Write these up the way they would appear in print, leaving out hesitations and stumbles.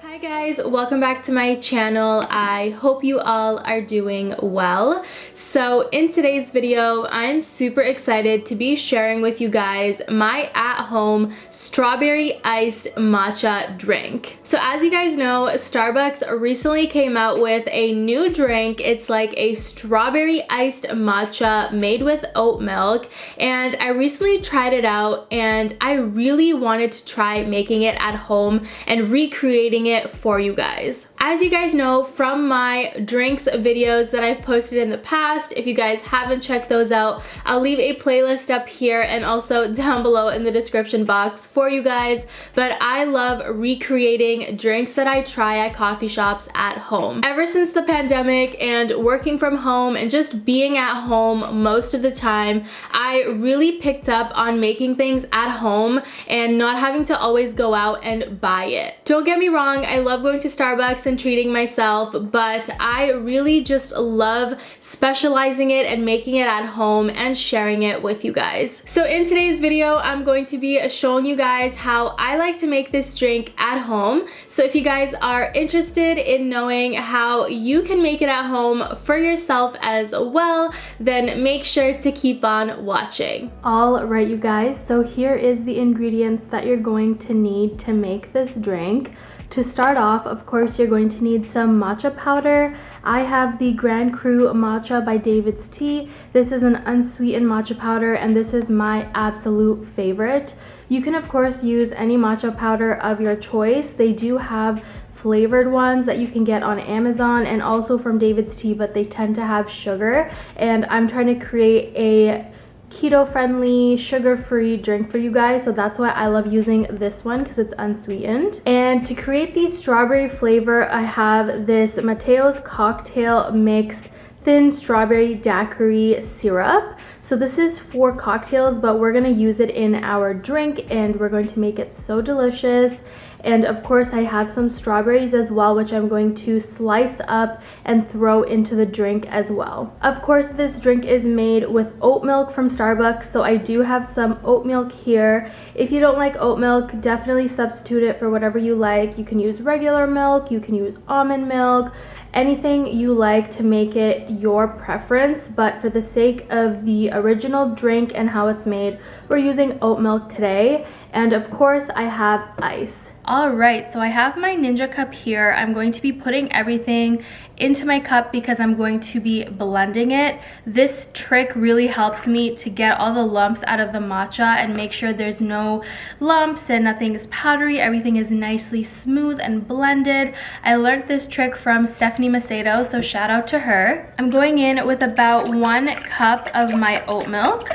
Hi guys, welcome back to my channel. I hope you all are doing well. So in today's video, I'm super excited to be sharing with you guys my at-home strawberry iced matcha drink. So as you guys know, Starbucks recently came out with a new drink. It's like a strawberry iced matcha made with oat milk, and I recently tried it out and I really wanted to try making it at home and recreating it for you guys. As you guys know from my drinks videos that I've posted in the past, if you guys haven't checked those out, I'll leave a playlist up here and also down below in the description box for you guys. But I love recreating drinks that I try at coffee shops at home. Ever since the pandemic and working from home and just being at home most of the time, I really picked up on making things at home and not having to always go out and buy it. Don't get me wrong, I love going to Starbucks and treating myself, but I really just love specializing it and making it at home and sharing it with you guys. So in today's video, I'm going to be showing you guys how I like to make this drink at home. So if you guys are interested in knowing how you can make it at home for yourself as well, then make sure to keep on watching. All right, you guys, so here is the ingredients that you're going to need to make this drink. To start off, of course, you're going to need some matcha powder. I have the Grand Cru Matcha by David's Tea. This is an unsweetened matcha powder, and this is my absolute favorite. You can, of course, use any matcha powder of your choice. They do have flavored ones that you can get on Amazon and also from David's Tea, but they tend to have sugar. And I'm trying to create a keto-friendly, sugar-free drink for you guys, so that's why I love using this one because it's unsweetened. And to create the strawberry flavor, I have this Matteo's cocktail mix thin strawberry daiquiri syrup. So this is for cocktails, but we're gonna use it in our drink and we're going to make it so delicious. And of course I have some strawberries as well, which I'm going to slice up and throw into the drink as well. Of course, this drink is made with oat milk from Starbucks, so I do have some oat milk here. If you don't like oat milk, definitely substitute it for whatever you like. You can use regular milk, you can use almond milk, anything you like to make it your preference. But for the sake of the original drink and how it's made, we're using oat milk today. And of course I have ice. Alright, so I have my Ninja cup here. I'm going to be putting everything into my cup because I'm going to be blending it. This trick really helps me to get all the lumps out of the matcha and make sure there's no lumps and nothing is powdery. Everything is nicely smooth and blended. I learned this trick from Stephanie Macedo, so shout out to her. I'm going in with about 1 cup of my oat milk.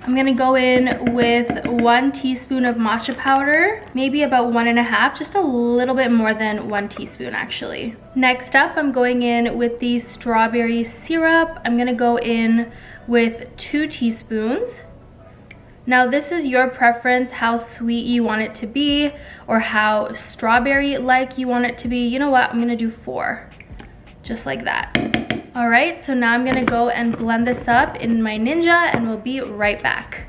I'm gonna go in with 1 teaspoon of matcha powder, maybe about 1.5, just a little bit more than 1 teaspoon actually. Next up, I'm going in with the strawberry syrup. I'm gonna go in with 2 teaspoons. Now this is your preference, how sweet you want it to be or how strawberry-like you want it to be. You know what, I'm gonna do 4, just like that. All right, so now I'm gonna go and blend this up in my Ninja and we'll be right back.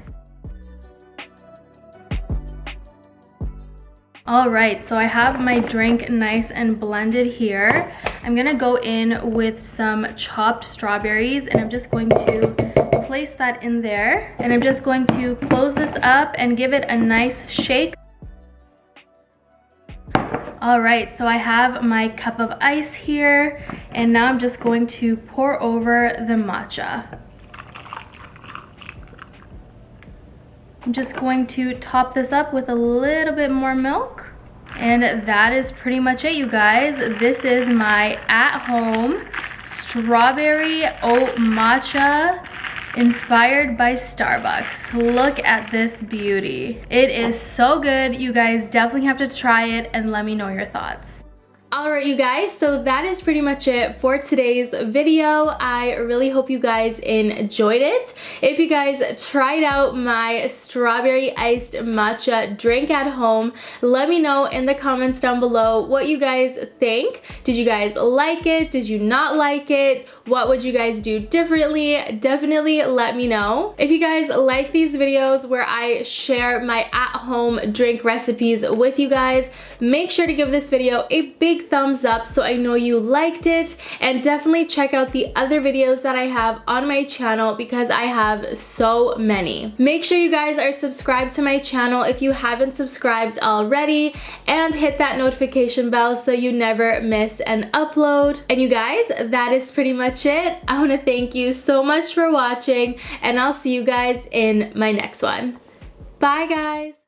All right, so I have my drink nice and blended here. I'm gonna go in with some chopped strawberries and I'm just going to place that in there. And I'm just going to close this up and give it a nice shake. All right, so I have my cup of ice here, and now I'm just going to pour over the matcha. I'm just going to top this up with a little bit more milk. And that is pretty much it, you guys. This is my at-home strawberry oat matcha inspired by Starbucks. Look at this beauty. It is so good. You guys definitely have to try it and let me know your thoughts. Alright you guys, so that is pretty much it for today's video. I really hope you guys enjoyed it. If you guys tried out my strawberry iced matcha drink at home, let me know in the comments down below what you guys think. Did you guys like it? Did you not like it? What would you guys do differently? Definitely let me know. If you guys like these videos where I share my at-home drink recipes with you guys, make sure to give this video a big thumbs up so I know you liked it, and definitely check out the other videos that I have on my channel because I have so many. Make sure you guys are subscribed to my channel if you haven't subscribed already, and hit that notification bell so you never miss an upload. And you guys, that is pretty much it. I want to thank you so much for watching, and I'll see you guys in my next one. Bye guys!